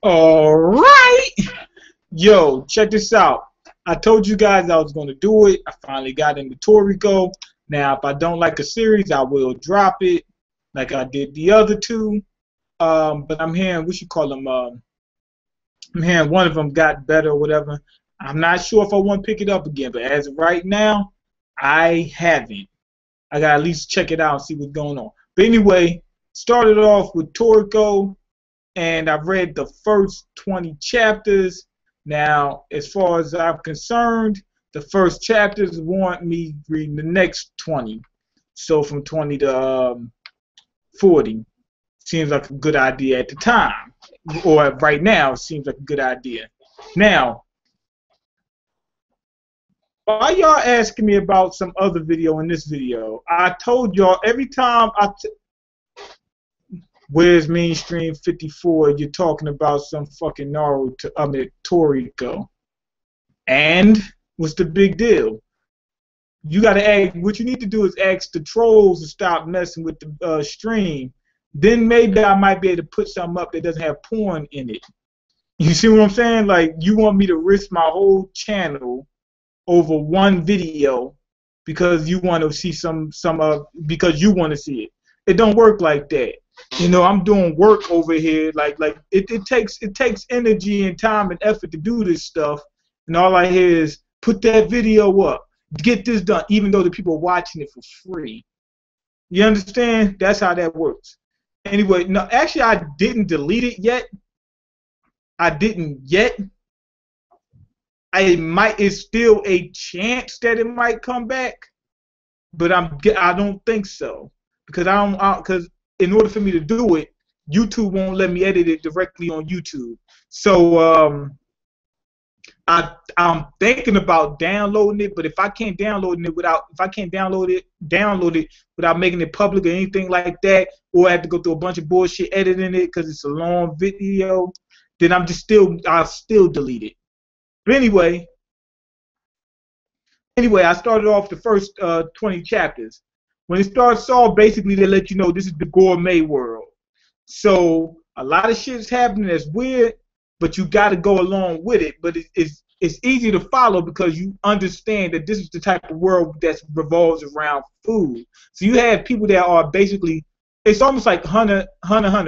All right. Yo, check this out. I told you guys I was going to do it. I finally got into Toriko. Now, if I don't like a series, I will drop it like I did the other two. But I'm hearing, what you call them? I'm hearing one of them got better or whatever. I'm not sure if I want to pick it up again, but as of right now, I haven't. I got to at least check it out and see what's going on. But anyway, started off with Toriko, and I've read the first 20 chapters. Now, as far as I'm concerned, the first chapters warrant me reading the next 20. So from 20 to 40 seems like a good idea at the time, or right now it seems like a good idea. Now, why y'all asking me about some other video in this video? I told y'all every time where's mainstream 54? You're talking about some fucking Naruto, Toriko. And what's the big deal? You gotta ask. What you need to do is ask the trolls to stop messing with the stream. Then maybe I might be able to put something up that doesn't have porn in it. You see what I'm saying? Like, you want me to risk my whole channel over one video because you want to see because you want to see it. It don't work like that. You know, I'm doing work over here. Like it takes energy and time and effort to do this stuff, and all I hear is put that video up, get this done, even though the people are watching it for free. You understand? That's how that works. Anyway, no, actually, I didn't delete it yet. I didn't yet. It's still a chance that it might come back, but I don't think so because in order for me to do it, YouTube won't let me edit it directly on YouTube. So I'm thinking about downloading it, but if I can't download it without making it public or anything like that, or I have to go through a bunch of bullshit editing it because it's a long video, then I'll still delete it. But anyway, I started off the first 20 chapters. When it starts off, basically they let you know this is the gourmet world. So a lot of shit's happening that's weird, but you got to go along with it. But it's easy to follow because you understand that this is the type of world that revolves around food. So you have people that are basically, it's almost like hunter,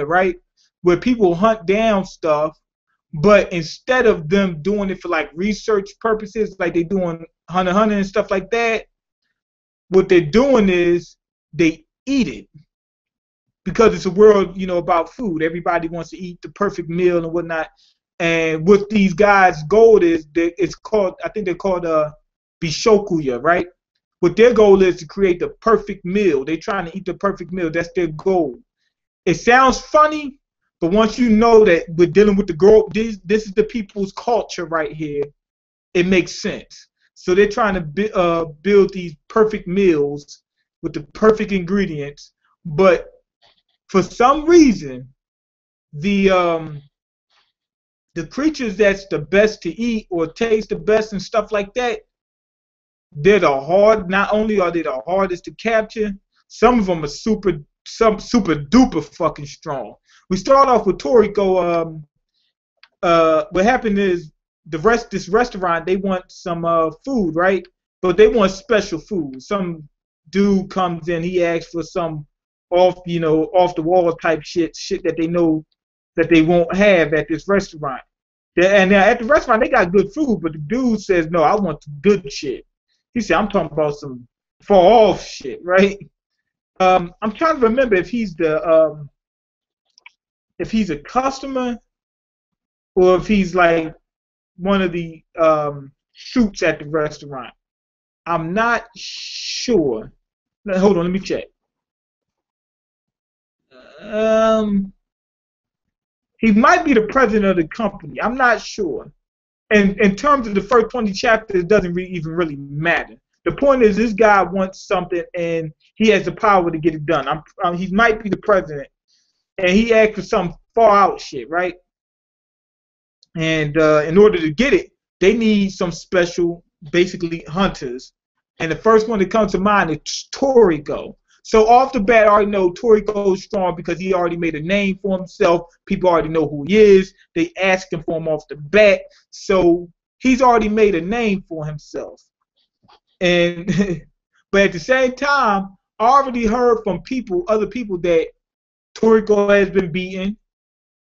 right? Where people hunt down stuff, but instead of them doing it for like research purposes, like they doing hunter and stuff like that, what they're doing is they eat it. Because it's a world, you know, about food. Everybody wants to eat the perfect meal and whatnot. And what these guys' goal is, it's called, I think they're called Bishokuya, right? What their goal is to create the perfect meal. They're trying to eat the perfect meal. That's their goal. It sounds funny, but once you know that we're dealing with the girl, this is the people's culture right here, it makes sense. So they're trying to build these perfect meals with the perfect ingredients, but for some reason, the creatures that's the best to eat or taste the best and stuff like that, not only are they the hardest to capture, some of them are super duper fucking strong. We start off with Toriko. What happened is this restaurant, they want some food, right? But they want special food. Some dude comes in, he asks for some off the wall type shit that they know that they won't have at this restaurant. And at the restaurant they got good food, but the dude says, no, I want the good shit. He said, I'm talking about some far off shit, right? I'm trying to remember if he's a customer or if he's like one of the shoots at the restaurant. I'm not sure. Now, hold on, let me check. He might be the president of the company. I'm not sure. And in terms of the first 20 chapters, it doesn't even really matter. The point is, this guy wants something, and he has the power to get it done. He might be the president, and he asked for some far out shit, right? And in order to get it, they need some special, basically hunters. And the first one that comes to mind is Toriko. So off the bat, I already know Toriko is strong because he already made a name for himself. People already know who he is. They asking for him off the bat. So he's already made a name for himself. And but at the same time, I already heard from other people that Toriko has been beaten.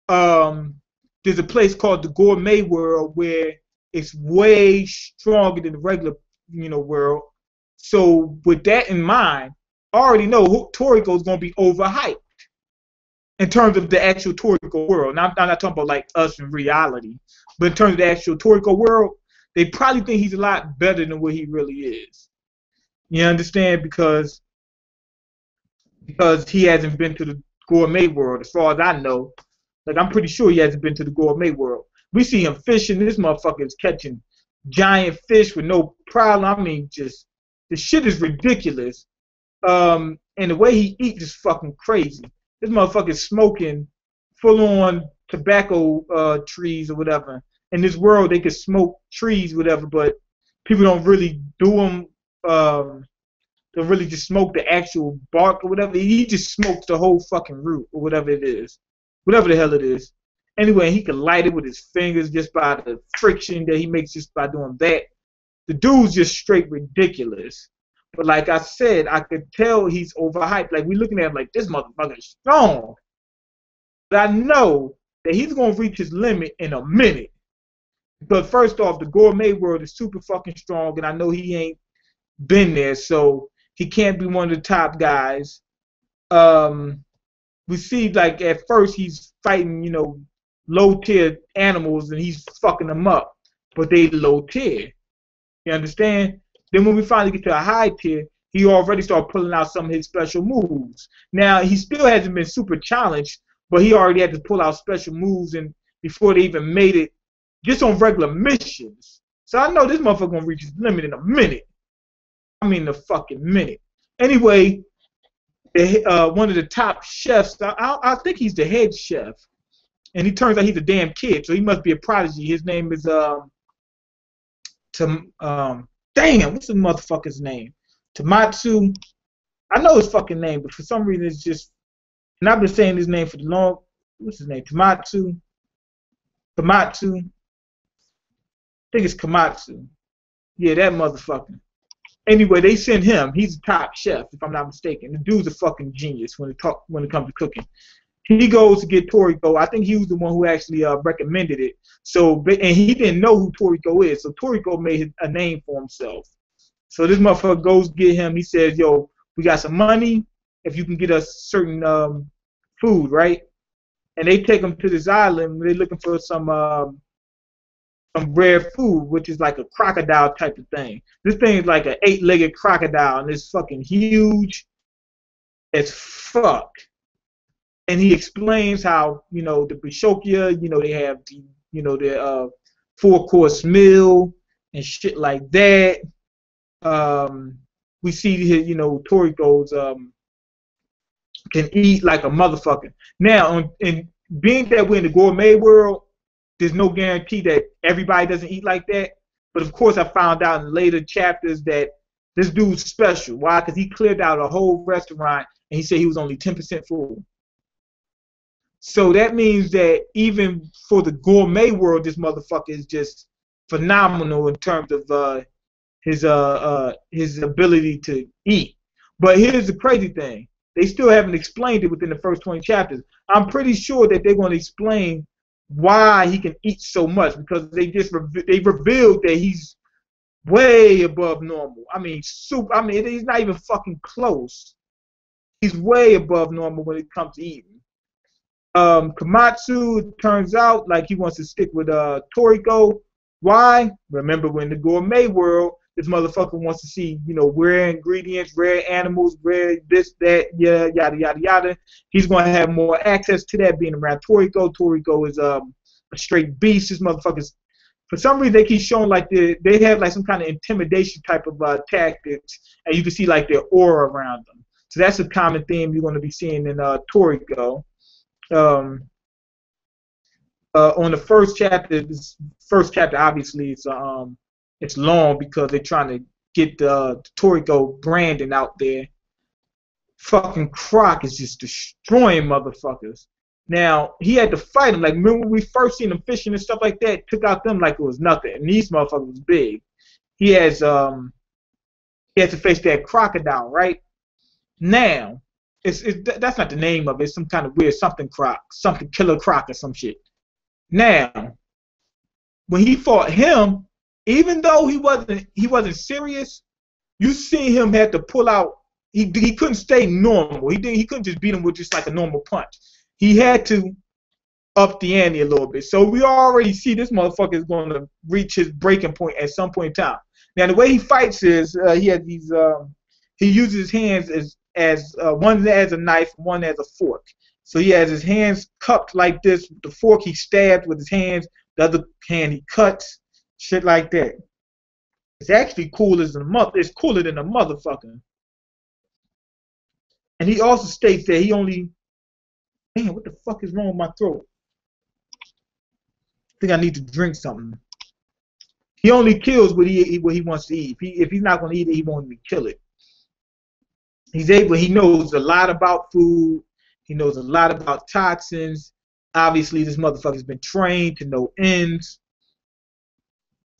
There's a place called the Gourmet World where it's way stronger than the regular, world. So with that in mind, I already know Toriko is going to be overhyped in terms of the actual Toriko world. Now, I'm not talking about like us in reality, but in terms of the actual Toriko world, they probably think he's a lot better than what he really is. You understand? Because he hasn't been to the Gourmet World, as far as I know. Like, I'm pretty sure he hasn't been to the Gourmet World. We see him fishing. This motherfucker is catching giant fish with no problem. I mean, just the shit is ridiculous. And the way he eats is fucking crazy. This motherfucker is smoking full-on tobacco trees or whatever. In this world, they could smoke trees, whatever, but people don't really do them. Don't really just smoke the actual bark or whatever. He just smokes the whole fucking root or whatever it is. Whatever the hell it is. Anyway, he can light it with his fingers just by the friction that he makes just by doing that. The dude's just straight ridiculous. But like I said, I could tell he's overhyped. Like, we're looking at him like, this motherfucker is strong. But I know that he's going to reach his limit in a minute. But first off, the Gourmet World is super fucking strong, and I know he ain't been there, so he can't be one of the top guys. We see, like, at first he's fighting, low-tier animals, and he's fucking them up. But they low-tier. You understand? Then when we finally get to a high tier, he already started pulling out some of his special moves. Now, he still hasn't been super challenged, but he already had to pull out special moves and before they even made it, just on regular missions. So I know this motherfucker gonna reach his limit in a minute. I mean, a fucking minute. Anyway, one of the top chefs, I think he's the head chef, and he turns out he's a damn kid, so he must be a prodigy. His name is damn, what's the motherfucker's name? Tamatsu. I know his fucking name, but for some reason it's just, and I've been saying his name for the long. What's his name? Tamatsu. I think it's Kamatsu. Yeah, that motherfucker. Anyway, they send him. He's a top chef, if I'm not mistaken. The dude's a fucking genius when it comes to cooking. He goes to get Toriko. I think he was the one who actually recommended it. So, and he didn't know who Toriko is. So Toriko made a name for himself. So this motherfucker goes get him. He says, "Yo, we got some money if you can get us certain food, right?" And they take him to this island. They're looking for some rare food, which is like a crocodile type of thing. This thing is like an 8-legged crocodile, and it's fucking huge as fuck. And he explains how, the Bishokia, they have their 4-course meal and shit like that. We see his, Toriko's can eat like a motherfucker. Now, and being that we're in the Gourmet World, there's no guarantee that everybody doesn't eat like that. But of course, I found out in later chapters that this dude's special. Why? Because he cleared out a whole restaurant and he said he was only 10% full. So that means that even for the Gourmet World, this motherfucker is just phenomenal in terms of his ability to eat. But here's the crazy thing. They still haven't explained it within the first 20 chapters. I'm pretty sure that they're going to explain why he can eat so much, because they revealed that he's way above normal. I mean, he's not even fucking close. He's way above normal when it comes to eating. Kamatsu, turns out, like, he wants to stick with Toriko. Why? Remember, when the Gourmet World, this motherfucker wants to see, rare ingredients, rare animals, rare this, that, yeah, yada, yada, yada. He's going to have more access to that being around Toriko. Toriko is a straight beast. This motherfucker's, for some reason, they keep showing like they have like some kind of intimidation type of tactics, and you can see like their aura around them. So that's a common theme you're going to be seeing in Toriko. On the first chapter, obviously it's long because they're trying to get the Toriko branding out there. fucking Croc is just destroying motherfuckers. Now, he had to fight him. Like, remember when we first seen him fishing and stuff like that? Took out them like it was nothing. And these motherfuckers was big. He has to face that crocodile, right? Now, that's not the name of it. It's some kind of weird something Croc, something Killer Croc or some shit. Now, when he fought him, even though he wasn't serious, you see him had to pull out. He couldn't stay normal. He couldn't just beat him with just like a normal punch. He had to up the ante a little bit. So we already see this motherfucker is going to reach his breaking point at some point in time. Now the way he fights is he has these. He uses his hands as one as a knife, one as a fork. So he has his hands cupped like this. With the fork he stabs with his hands. The other hand he cuts. Shit like that. It's actually cool as a mother. It's cooler than a motherfucker. And he also states that he only. Man, what the fuck is wrong with my throat? I think I need to drink something. He only kills what he wants to eat. If he's not going to eat it, he won't even kill it. He knows a lot about food. He knows a lot about toxins. Obviously, this motherfucker's been trained to no ends.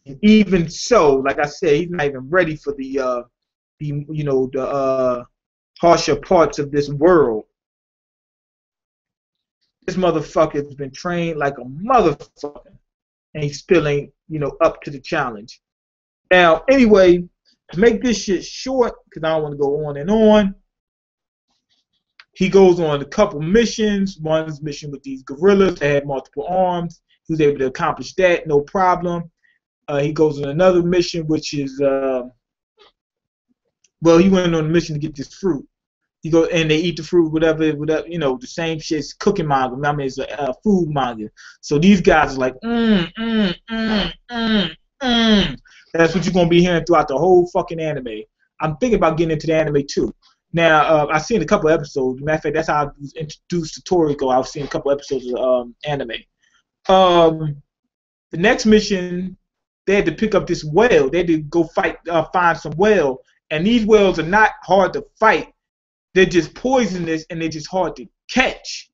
And even so, like I said, he's not even ready for the harsher parts of this world. This motherfucker's been trained like a motherfucker, and he still ain't, up to the challenge. Now, anyway, to make this shit short, because I don't want to go on and on, he goes on a couple missions. One's mission with these gorillas that had multiple arms. He was able to accomplish that, no problem. He goes on another mission, which is, he went on a mission to get this fruit. You go and they eat the fruit, whatever, the same shit. It's cooking manga. I mean, it's a food manga. So these guys are like, That's what you're gonna be hearing throughout the whole fucking anime. I'm thinking about getting into the anime too. Now, I've seen a couple episodes. Matter of fact, that's how I was introduced to Toriko. I've seen a couple episodes of anime. The next mission, they had to pick up this whale. They had to go find some whale, and these whales are not hard to fight. They're just poisonous and they're just hard to catch.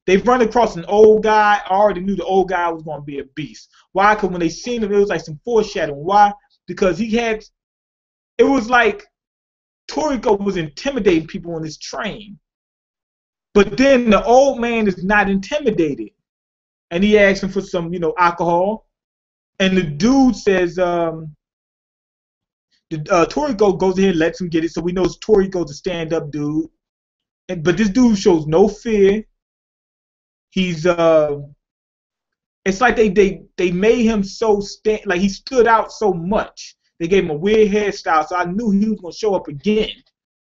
They've run across an old guy. I already knew the old guy was going to be a beast. Why? Because when they seen him, it was like some foreshadowing. Why? Because it was like Toriko was intimidating people on this train. But then the old man is not intimidated. And he asks him for some, alcohol. And the dude says, Toriko goes ahead and lets him get it, so we know Toriko's a stand-up dude. But this dude shows no fear. He's it's like they made him he stood out so much. They gave him a weird hairstyle, so I knew he was gonna show up again.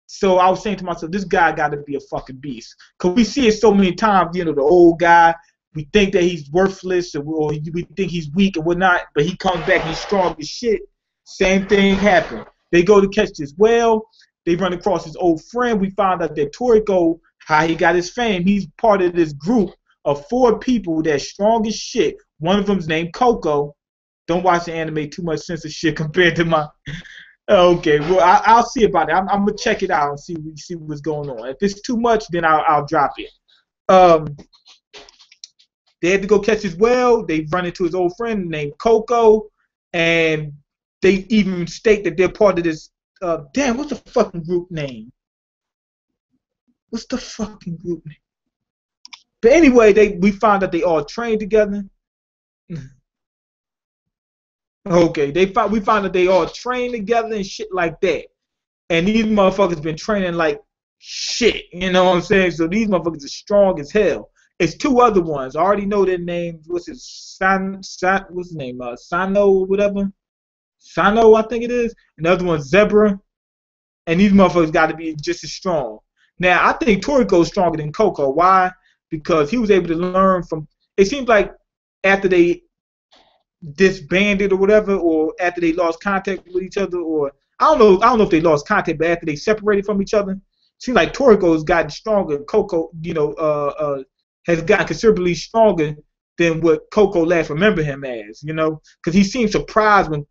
So I was saying to myself, this guy got to be a fucking beast, cause we see it so many times. The old guy. We think that he's worthless, or we think he's weak or whatnot, but he comes back and he's strong as shit. Same thing happened. They go to catch this whale. They run across his old friend. We found out that Toriko, how he got his fame, he's part of this group of 4 people that's strong as shit. One of them's named Coco. Don't watch the anime, too much censorship compared to my... Okay, well, I'll see about it. I'm going to check it out and see what's going on. If it's too much, then I'll drop it. They had to go catch his whale. They run into his old friend named Coco, and they even state that they're part of this. Damn, what's the fucking group name? What's the fucking group name? But anyway, we found that they all trained together. Okay, we found that they all trained together and shit like that. And these motherfuckers been training like shit. You know what I'm saying? So these motherfuckers are strong as hell. It's 2 other ones. I already know their names. What's his name? Sano, whatever. Sano, I think it is. Another one's Zebra. And these motherfuckers got to be just as strong. Now, I think Toriko is stronger than Coco. Why? Because he was able to learn from... It seems like after they disbanded or whatever, or after they lost contact with each other, or... I don't know if they lost contact, but after they separated from each other, it seems like Toriko has gotten stronger. Coco, has gotten considerably stronger than what Coco last remember him as, because he seemed surprised when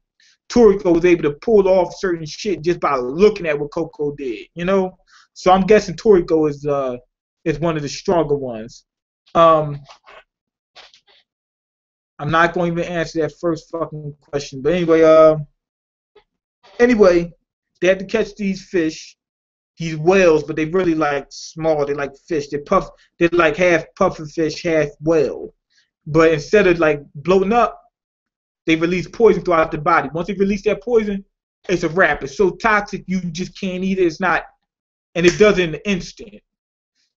Toriko was able to pull off certain shit just by looking at what Coco did, So I'm guessing Toriko is one of the stronger ones. Um, I'm not going to even answer that first fucking question. But anyway, they had to catch these fish, these whales, but they really like small. They like fish. They're like half puffer fish, half whale. But instead of like bloating up, they release poison throughout the body. Once they release that poison, it's a wrap. It's so toxic you just can't eat it. It's not, and it does it in an instant.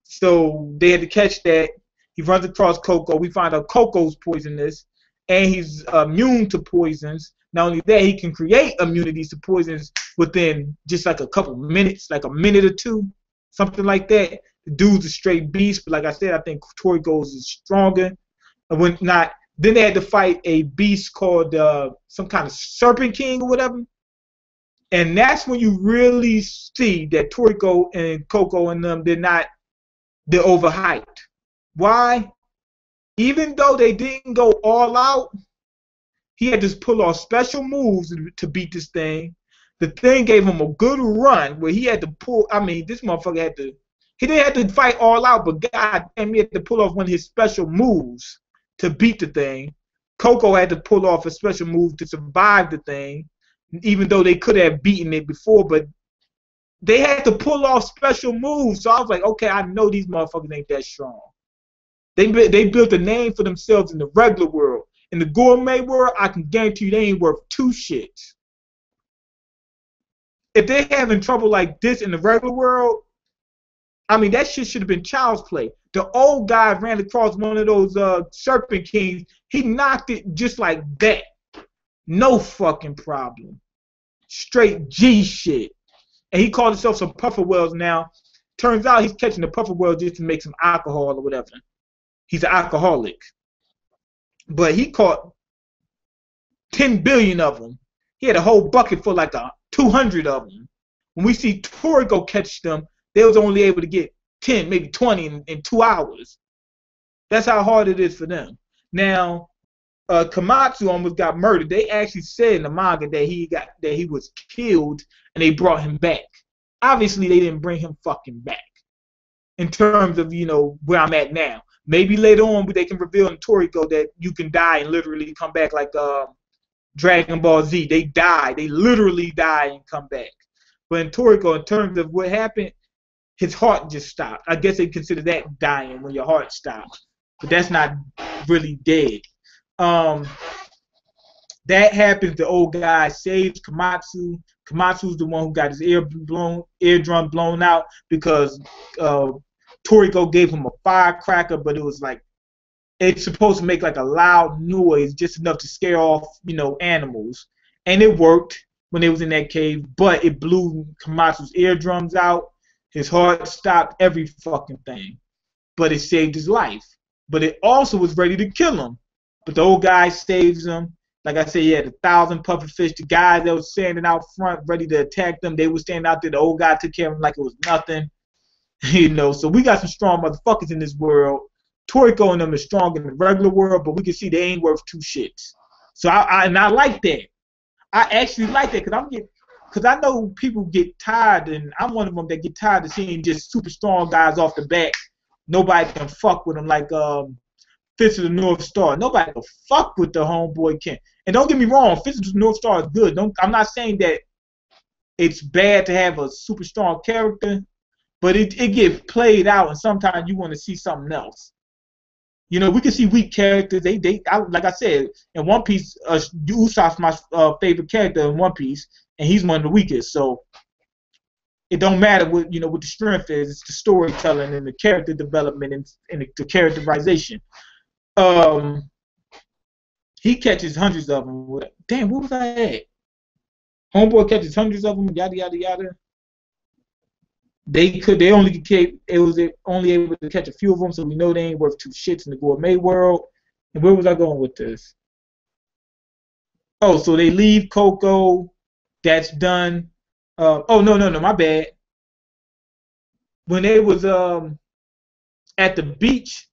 So they had to catch that. He runs across Coco. We find out Coco's poisonous, and he's immune to poisons. Not only that, he can create immunities to poisons within just like a couple minutes, like a minute or two, something like that. The dude's a straight beast, but like I said, I think Toriko's is stronger. And when not, then they had to fight a beast called some kind of Serpent King or whatever. And that's when you really see that Toriko and Coco and them, they're overhyped. Why? Even though they didn't go all out, he had to pull off special moves to beat this thing. The thing gave him a good run where he had to pull. I mean, this motherfucker he didn't have to fight all out, but God damn, he had to pull off one of his special moves to beat the thing. Coco had to pull off a special move to survive the thing, even though they could have beaten it before, but they had to pull off special moves. So I was like, okay, I know these motherfuckers ain't that strong. They built a name for themselves in the regular world. In the gourmet world, I can guarantee you they ain't worth two shits. If they're having trouble like this in the regular world, I mean, that shit should have been child's play. The old guy ran across one of those Serpent Kings. He knocked it just like that. No fucking problem. Straight G shit. And he called himself some puffer whales now. Turns out he's catching the puffer whales just to make some alcohol or whatever. He's an alcoholic. But he caught 10 billion of them. He had a whole bucket for like 200 of them. When we see Toriko catch them, they was only able to get 10, maybe 20 in 2 hours. That's how hard it is for them. Now, Komatsu almost got murdered. They actually said in the manga that he was killed and they brought him back. Obviously, they didn't bring him fucking back. In terms of, where I'm at now. Maybe later on they can reveal in Toriko that you can die and literally come back like Dragon Ball Z. They die. They literally die and come back. But in Toriko, in terms of what happened, his heart just stopped. I guess they consider that dying when your heart stops. But that's not really dead. That happens. The old guy saves Komatsu. Komatsu's the one who got his eardrum blown out because Toriko gave him a firecracker, but it was like it's supposed to make like a loud noise, just enough to scare off, animals. And it worked when they was in that cave, but it blew Komatsu's eardrums out. His heart stopped, every fucking thing. But it saved his life. But it also was ready to kill him. But the old guy saves him. Like I said, he had 1,000 pufferfish. The guys that was standing out front ready to attack them, they were standing out there. The old guy took care of him like it was nothing. So we got some strong motherfuckers in this world. Toriko and them is strong in the regular world, but we can see they ain't worth two shits. So I like that. I actually like that because I know people get tired, and I'm one of them that get tired of seeing just super strong guys off the bat. Nobody can fuck with them like Fist of the North Star. Nobody can fuck with the homeboy Ken. And don't get me wrong, Fist of the North Star is good. I'm not saying that it's bad to have a super strong character, but it gets played out, and sometimes you want to see something else. We can see weak characters. Like I said, in One Piece, Usopp's my favorite character in One Piece, and he's one of the weakest. So it don't matter what what the strength is. It's the storytelling and the character development and the characterization. He catches hundreds of them. Damn, what was I at? Homeboy catches hundreds of them. Yada yada yada. They only able to catch a few of them, so we know they ain't worth two shits in the gourmet world. And where was I going with this? Oh, so they leave Coco. That's done. No, my bad. When they was at the beach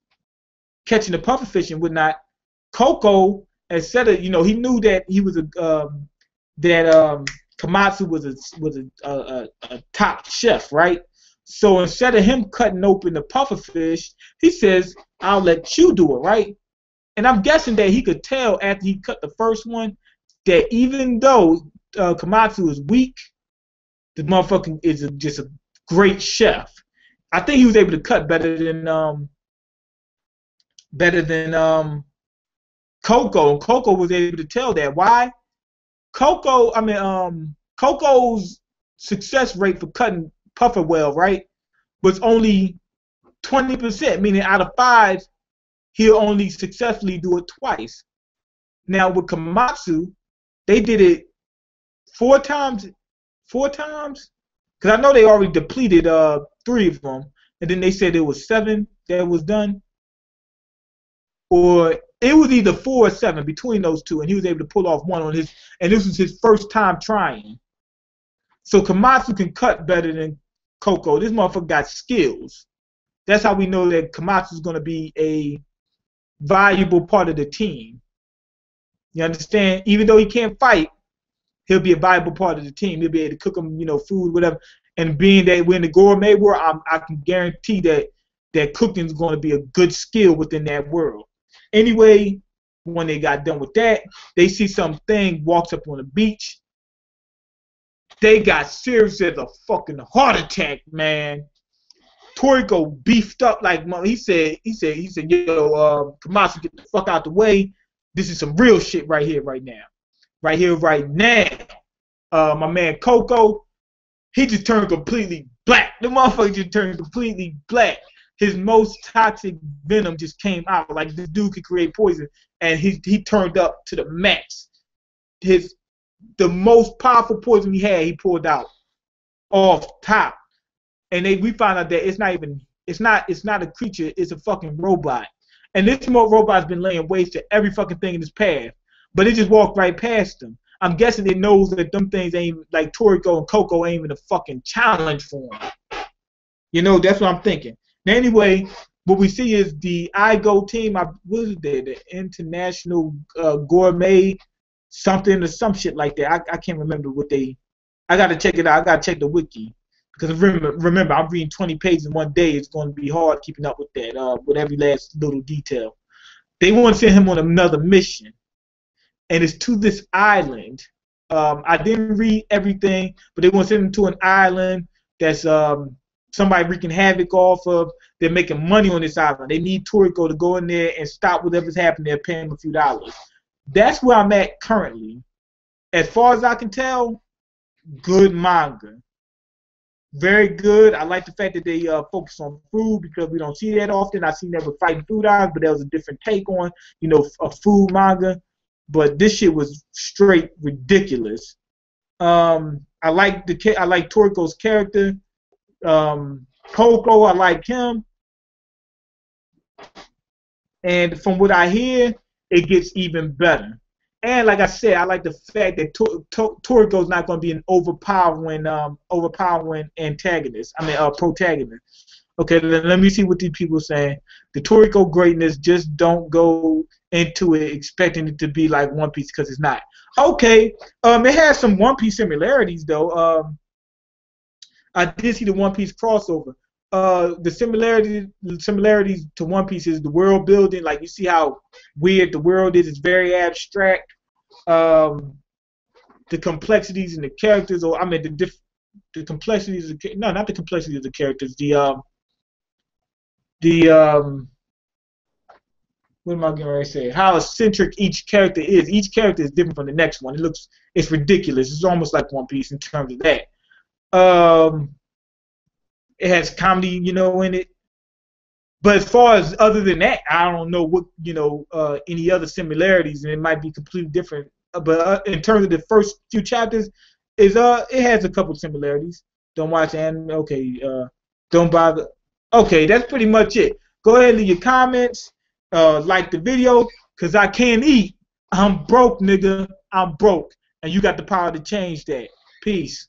catching the pufferfish and whatnot, Coco, instead of he knew that he was Komatsu was a top chef, right? So instead of him cutting open the pufferfish, he says, "I'll let you do it," right? And I'm guessing that he could tell after he cut the first one that even though Komatsu is weak, the motherfucker is just a great chef. I think he was able to cut better than Coco. And Coco was able to tell that. Why? Coco's success rate for cutting puffer well, right, was only 20%, meaning out of 5, he'll only successfully do it twice. Now with Komatsu, they did it 4 times. 4 times? Because I know they already depleted 3 of them, and then they said it was 7 that was done. Or it was either 4 or 7 between those two, and he was able to pull off one on his, and this was his first time trying. So Komatsu can cut better than Coco. This motherfucker got skills. That's how we know that Komatsu is going to be a valuable part of the team. You understand? Even though he can't fight, he'll be a valuable part of the team. He'll be able to cook them, food, whatever. And being that we're in the gourmet world, I can guarantee that cooking is going to be a good skill within that world. Anyway, when they got done with that, they see something walks up on the beach. They got serious as a fucking heart attack, man. Toriko beefed up like he said, yo, Komatsu, get the fuck out the way. This is some real shit right here, right now. Right here, right now. My man Coco, he just turned completely black. The motherfucker just turned completely black. His most toxic venom just came out. Like this dude could create poison, and he turned up to the max. The most powerful poison he had, he pulled out off top. And we found out that it's not a creature, it's a fucking robot. And this robot's been laying waste to every fucking thing in his path. But it just walked right past him. I'm guessing it knows that them things ain't like Toriko and Coco ain't even a fucking challenge for him. That's what I'm thinking. Now anyway, what we see is the IGO team, what is it, the International Gourmet something or some shit like that. I can't remember what I gotta check it out. I gotta check the wiki. Because remember, I'm reading 20 pages in one day. It's going to be hard keeping up with that, with every last little detail. They want to send him on another mission, and it's to this island. I didn't read everything, but they want to send him to an island that's somebody wreaking havoc off of. They're making money on this island. They need Toriko to go in there and stop whatever's happening there, pay him a few dollars. That's where I'm at currently. As far as I can tell, good manga. Very good. I like the fact that they focus on food because we don't see that often. I seen that with Fighting Food Eyes, but that was a different take on, a food manga. But this shit was straight ridiculous. I like Toriko's character. Coco, I like him. And from what I hear, it gets even better. And like I said, I like the fact that Toriko's not going to be an overpowering antagonist. Protagonist. Okay, let me see what these people are saying. The Toriko greatness, just don't go into it expecting it to be like One Piece because it's not. Okay, it has some One Piece similarities though. I did see the One Piece crossover. The similarities to One Piece is the world building. Like you see how weird the world is. It's very abstract. The complexities in the characters, or the complexities. No, not the complexities of the characters. What am I going to say? How eccentric each character is. Each character is different from the next one. It's ridiculous. It's almost like One Piece in terms of that. It has comedy, in it. But as far as other than that, I don't know what, any other similarities, and it might be completely different. But in terms of the first few chapters, it has a couple similarities. Don't watch anime. Okay. Don't bother. Okay, that's pretty much it. Go ahead and leave your comments. Like the video, because I can't eat. I'm broke, nigga. I'm broke. And you got the power to change that. Peace.